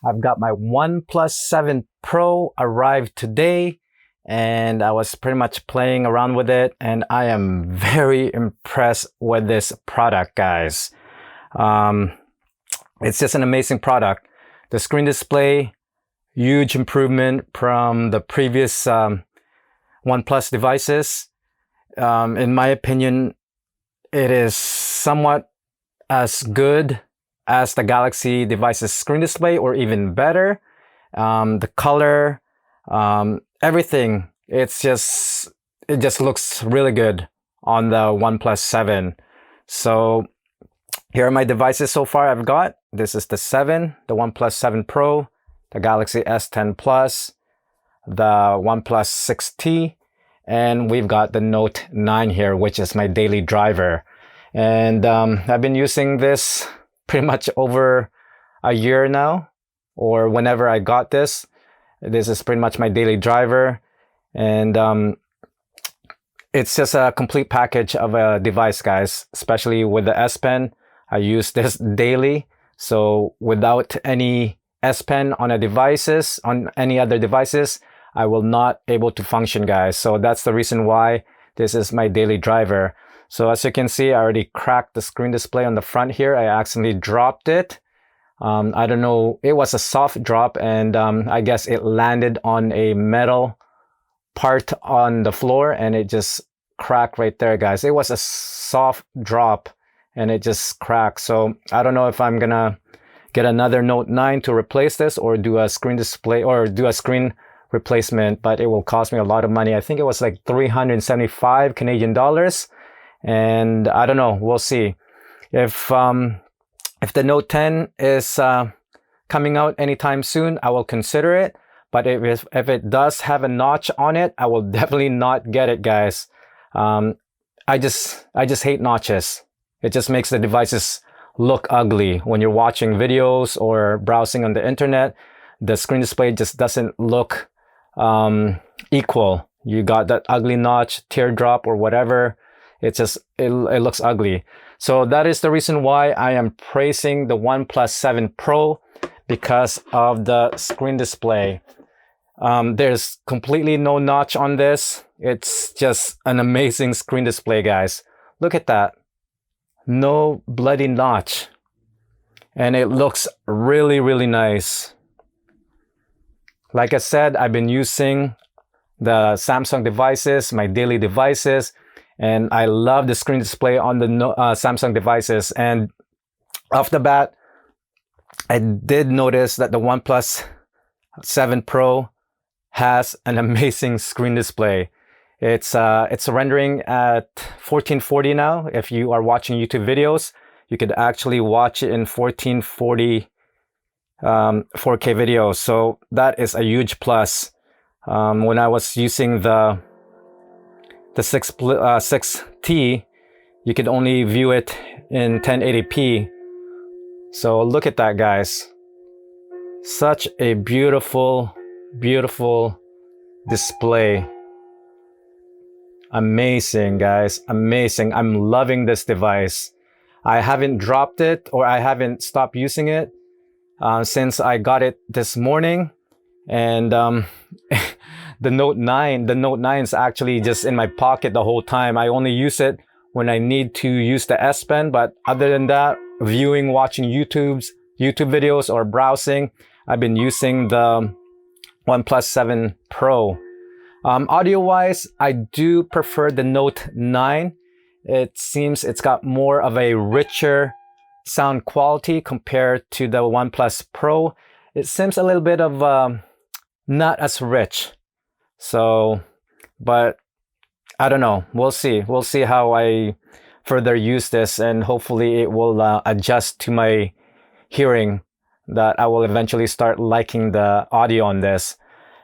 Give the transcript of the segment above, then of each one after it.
I've got my OnePlus 7 Pro arrived today, and I was pretty much playing around with it, and I am very impressed with this product, guys. It's just an amazing product. The screen display, huge improvement from the previous OnePlus devices. In my opinion, it is somewhat as good as the Galaxy device's screen display, or even better. The color, everything, it just looks really good on the OnePlus 7. So here are my devices so far I've got. This is the 7, the OnePlus 7 Pro, the Galaxy S10 Plus, the OnePlus 6T, and we've got the Note 9 here, which is my daily driver. And I've been using this pretty much over a year now, or whenever I got this. This is pretty much my daily driver, and it's just a complete package of a device, guys. Especially with the S Pen, I use this daily. So without any S Pen on any other devices, I will not able to function, guys. So that's the reason why this is my daily driver. So as you can see, I already cracked the screen display on the front here. I accidentally dropped it. I don't know, it was a soft drop, and I guess it landed on a metal part on the floor, and it just cracked right there, guys. It was a soft drop and it just cracked. So I don't know if I'm gonna get another Note 9 to replace this, or do a screen display, or do a screen replacement, but it will cost me a lot of money. I think it was like 375 Canadian dollars. And I don't know, we'll see. If the Note 10 is coming out anytime soon, I will consider it. But if it does have a notch on it, I will definitely not get it, guys. I just hate notches. It just makes the devices look ugly. When you're watching videos or browsing on the internet, the screen display just doesn't look equal. You got that ugly notch, teardrop, or whatever. It looks ugly. So that is the reason why I am praising the OnePlus 7 Pro, because of the screen display. There's completely no notch on this. It's just an amazing screen display, guys. Look at that. No bloody notch. And it looks really, really nice. Like I said, I've been using the Samsung devices, my daily devices, and I love the screen display on the Samsung devices. And off the bat, I did notice that the OnePlus 7 Pro has an amazing screen display. It's rendering at 1440 now. If you are watching YouTube videos, you could actually watch it in 1440 4K videos. So that is a huge plus. When I was using the 6T, you could only view it in 1080p. So look at that, guys. Such a beautiful, beautiful display. Amazing, guys. Amazing. I'm loving this device. I haven't dropped it, or I haven't stopped using it since I got it this morning. And the Note 9 is actually just in my pocket the whole time. I only use it when I need to use the S Pen, but other than that, watching YouTube videos, or browsing, I've been using the OnePlus 7 Pro. Audio wise, I do prefer the Note 9. It seems it's got more of a richer sound quality compared to the OnePlus Pro. It seems a little bit of not as rich. So, but I don't know. We'll see. We'll see how I further use this, and hopefully it will adjust to my hearing, that I will eventually start liking the audio on this.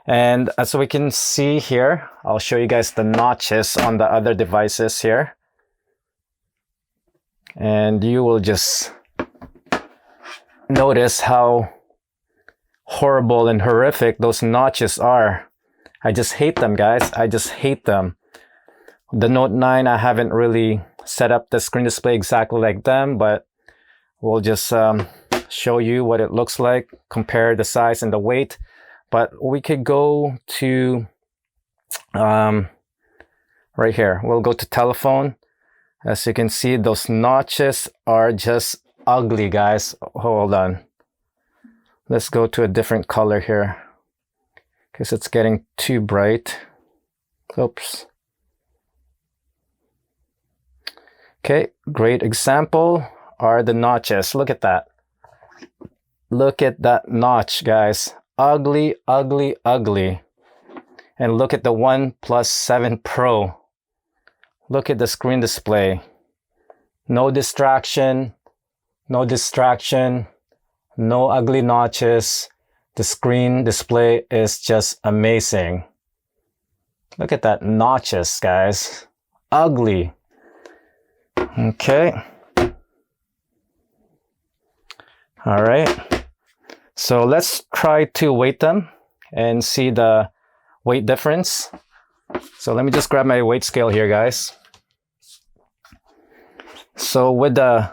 And as we can see here, I'll show you guys the notches on the other devices here. And you will just notice how horrible and horrific those notches are. I just hate them, guys. I just hate them. The Note 9, I haven't really set up the screen display exactly like them, but we'll just show you what it looks like, compare the size and the weight. But we could go to right here. We'll go to telephone. As you can see, those notches are just ugly, guys. Hold on. Let's go to a different color here because it's getting too bright. Oops. Okay, great example are the notches. Look at that. Look at that notch, guys. Ugly, ugly, ugly. And look at the OnePlus 7 Pro. Look at the screen display. No distraction, no distraction, no ugly notches. The screen display is just amazing. Look at that notches, guys. Ugly. Okay. All right. So let's try to weight them and see the weight difference. So let me just grab my weight scale here, guys. So with the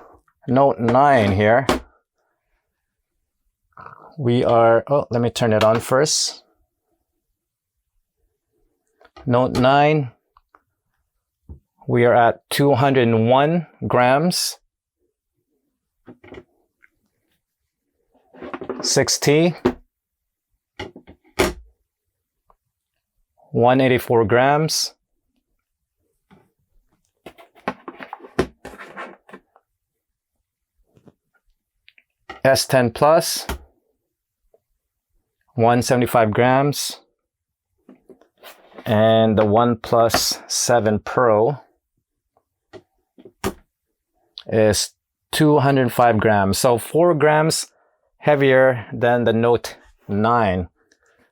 Note 9 here, we are, oh, let me turn it on first. Note 9, we are at 201 grams. 6T, 184 grams. S10 Plus, 175 grams. And the OnePlus 7 Pro is 205 grams. So 4 grams heavier than the Note 9.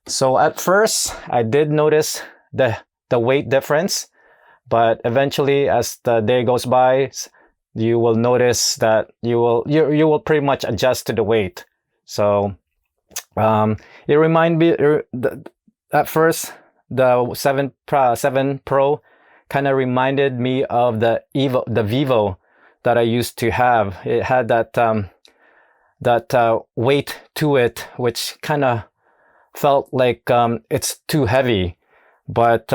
So at first, I did notice the weight difference, but eventually as the day goes by, you will notice that you will pretty much adjust to the weight. So it reminded me at first the 7 Pro kind of reminded me of the Vivo that I used to have. It had that weight to it, which kind of felt like it's too heavy. But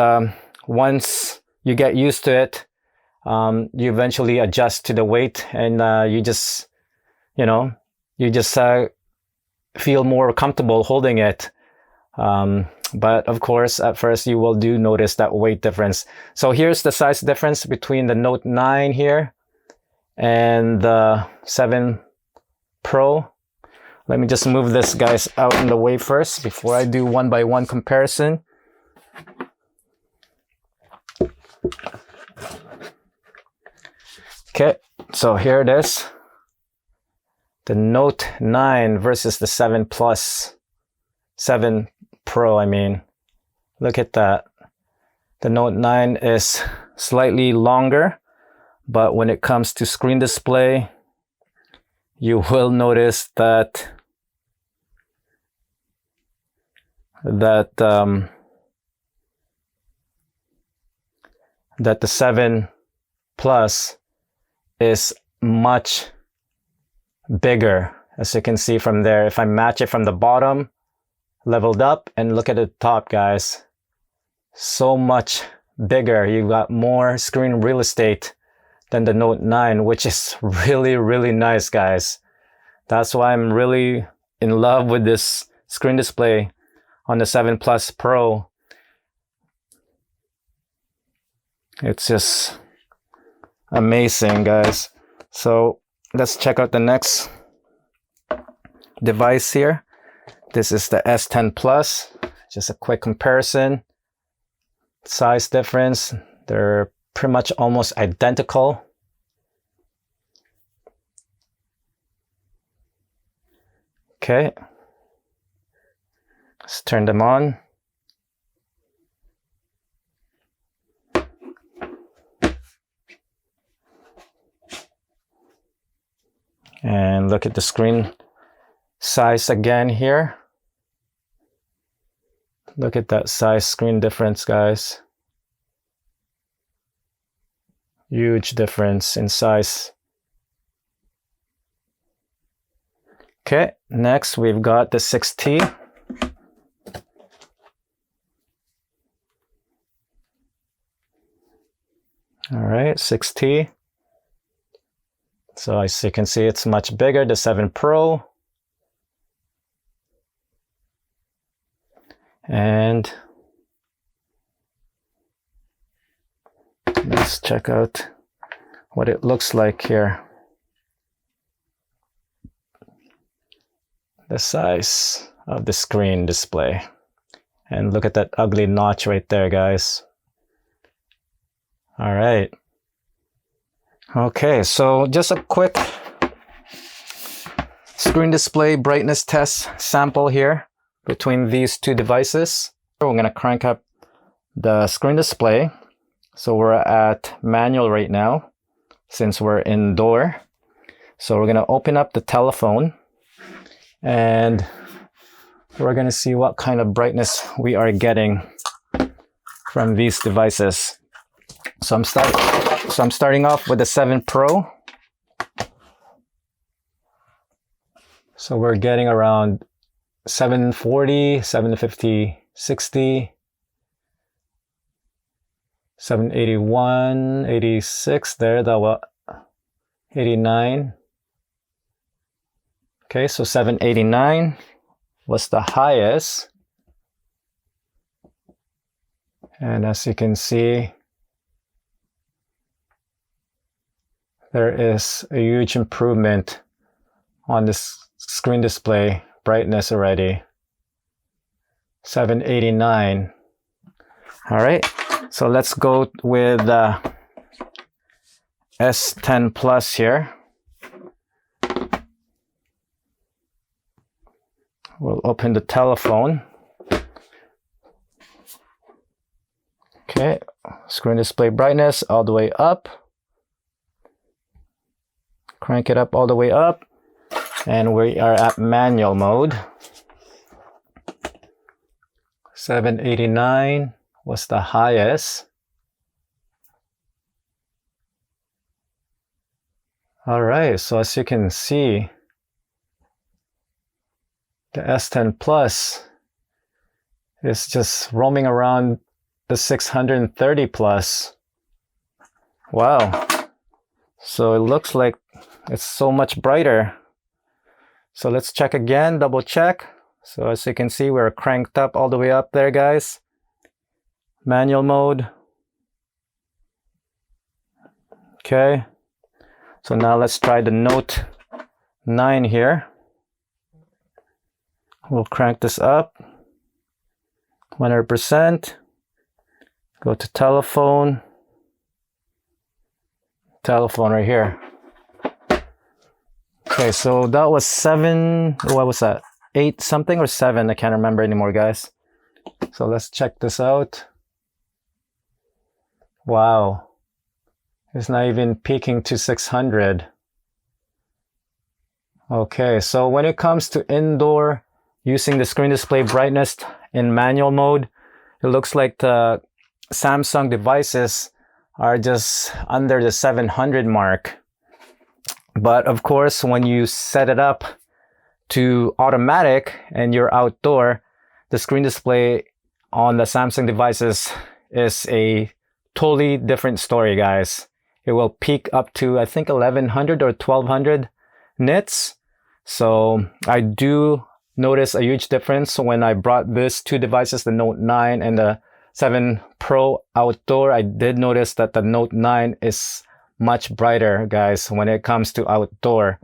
once you get used to it, you eventually adjust to the weight, and you just feel more comfortable holding it. But of course, at first you will notice that weight difference. So here's the size difference between the Note 9 here and the 7 Pro. Let me just move this guys out in the way first before I do one by one comparison. Okay, so here it is. The Note 9 versus the 7 Pro, I mean. Look at that. The Note 9 is slightly longer, but when it comes to screen display, you will notice that the 7 Plus is much bigger, as you can see from there. If I match it from the bottom, leveled up, and look at the top, guys, so much bigger. You got more screen real estate than the Note 9, which is really, really nice, guys. That's why I'm really in love with this screen display on the 7 Plus Pro. It's just amazing, guys. So let's check out the next device here. This is the S10 Plus. Just a quick comparison. Size difference. They're pretty much almost identical. Okay. Let's turn them on. And look at the screen size again here. Look at that size screen difference, guys. Huge difference in size. Okay, next we've got the 6T. All right, 6T. So as you can see, it's much bigger, the 7 Pro. And let's check out what it looks like here. The size of the screen display. And look at that ugly notch right there, guys. All right. Okay, so just a quick screen display brightness test sample here between these two devices. We're gonna crank up the screen display. So we're at manual right now since we're indoor. So we're gonna open up the telephone and we're gonna see what kind of brightness we are getting from these devices. So I'm starting off with the 7 Pro. So we're getting around 740, 750, 60, 781, 86 there, that was 89. Okay, so 789 was the highest. And as you can see, there is a huge improvement on this screen display brightness already. 789. All right, so let's go with S10 Plus here. We'll open the telephone. Okay, screen display brightness all the way up. Crank it up all the way up. And we are at manual mode. 789 was the highest. All right, so as you can see, the S10 Plus is just roaming around the 630 plus. Wow. So it looks like it's so much brighter. So let's check again, double check. So as you can see, we're cranked up all the way up there, guys. Manual mode. Okay. So now let's try the Note 9 here. We'll crank this up 100%. Go to telephone. Telephone right here. Okay, so that was 7, what was that? 8 something or 7? I can't remember anymore, guys. So let's check this out. Wow. It's not even peaking to 600. Okay, so when it comes to indoor, using the screen display brightness in manual mode, it looks like the Samsung devices are just under the 700 mark. But of course, when you set it up to automatic and you're outdoor, the screen display on the Samsung devices is a totally different story, guys. It will peak up to, I think, 1100 or 1200 nits. So I do notice a huge difference when I brought these two devices, the Note 9 and the 7 Pro outdoor. I did notice that the Note 9 is much brighter, guys, when it comes to outdoor.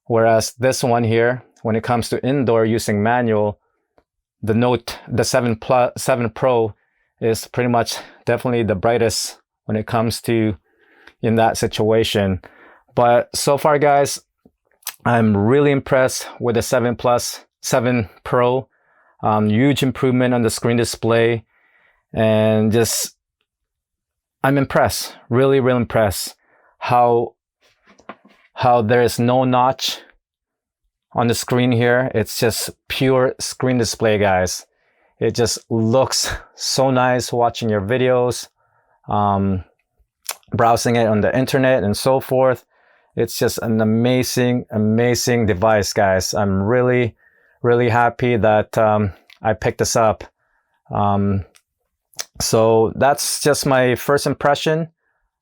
Whereas this one here, when it comes to indoor using manual, the 7 Pro is pretty much definitely the brightest when it comes to in that situation. But so far, guys, I'm really impressed with the 7 Pro. Huge improvement on the screen display, and just I'm impressed, really impressed how there is no notch on the screen here. It's just pure screen display, guys. It just looks so nice watching your videos, browsing it on the internet and so forth. It's just an amazing, amazing device, guys. I'm really, really happy that I picked this up. So that's just my first impression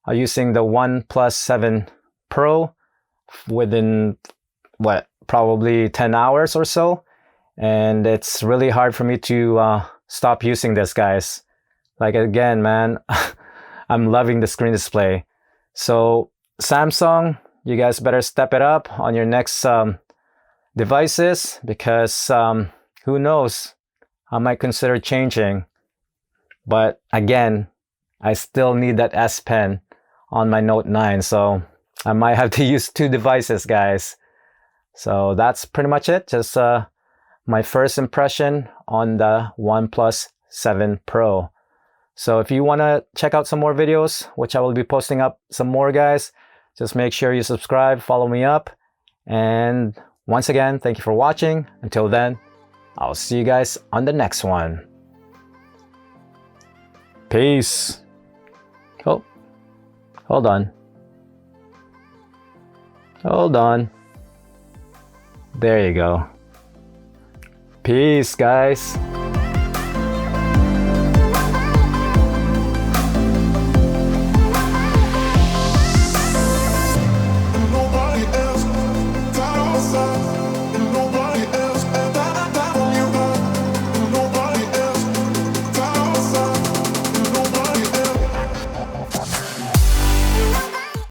using the OnePlus 7 Pro within what, probably 10 hours or so. And it's really hard for me to stop using this, guys. Like, again, man, I'm loving the screen display. So Samsung, you guys better step it up on your next devices, because who knows, I might consider changing. But again, I still need that S Pen on my Note 9, so I might have to use two devices, guys. So that's pretty much it. Just my first impression on the OnePlus 7 Pro. So if you want to check out some more videos, which I will be posting up some more, guys, just make sure you subscribe, follow me up. And once again, thank you for watching. Until then, I'll see you guys on the next one. Peace. Oh, hold on. Hold on. There you go. Peace, guys.